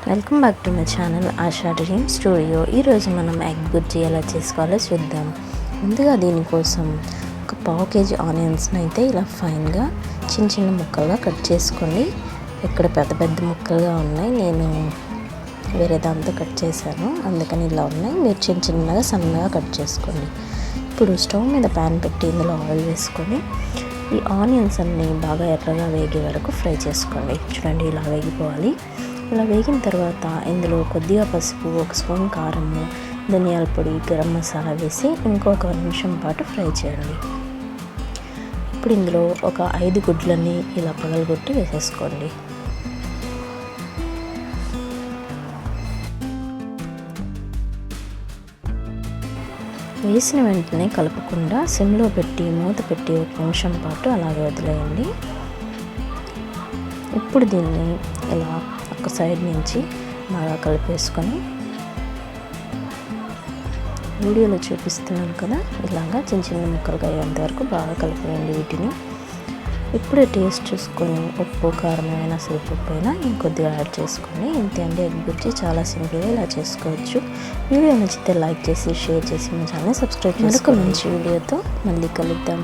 Welcome back to my channel ASHA dream studio. ఈరోజు మనం egg bhurji ఎలా చేసుకోవాలో చూద్దాం. ముందుగా దీనికోసం ఒక పావు కేజీ ఆనియన్స్ని అయితే ఇలా ఫైన్గా చిన్న చిన్న ముక్కలుగా కట్ చేసుకోండి. ఇక్కడ పెద్ద పెద్ద ముక్కలుగా ఉన్నాయి, నేను వేరే దాంతో కట్ చేశాను, అందుకని ఇలా ఉన్నాయి. మీరు చిన్న చిన్నగా సన్నగా కట్ చేసుకోండి. ఇప్పుడు స్టవ్ మీద ప్యాన్ పెట్టి ఇందులో ఆయిల్ వేసుకొని ఈ ఆనియన్స్ అన్నీ బాగా ఎర్రగా వేగే వరకు ఫ్రై చేసుకోండి. చూడండి, ఇలా వేగిపోవాలి. ఇలా వేగిన తర్వాత ఇందులో కొద్దిగా పసుపు, ఒక స్పూన్ కారము, ధనియాల పొడి, గరం మసాలా వేసి ఇంకొక నిమిషం పాటు ఫ్రై చేయండి. ఇప్పుడు ఇందులో ఒక 5 గుడ్లని ఇలా పగలగొట్టి వేసేసుకోండి. వేసిన వెంటనే కలపకుండా సిమ్లో పెట్టి మూత పెట్టి 1 నిమిషం పాటు అలాగే వదిలేయండి. ఇప్పుడు దీన్ని ఇలా ఒక సైడ్ నుంచి బాగా కలిపేసుకొని వీడియోలో చూపిస్తున్నాను కదా, ఇలాగా చిన్న చిన్న ముక్కలుగా అయ్యేంత వరకు బాగా కలిపేయండి వీటిని. ఇప్పుడే టేస్ట్ చూసుకొని ఉప్పు, కారం అయినా సరిపోయినా ఇంకొద్దిగా యాడ్ చేసుకోండి. ఇంతే అండి, ఎగ్ బుర్జీ చాలా సింపుల్గా ఇలా చేసుకోవచ్చు. వీడియో నచ్చితే లైక్ చేసి షేర్ చేసి మా ఛానల్ సబ్స్క్రైబ్ చేసుకోండి. మరొక మంచి వీడియోతో మళ్ళీ కలుద్దాం.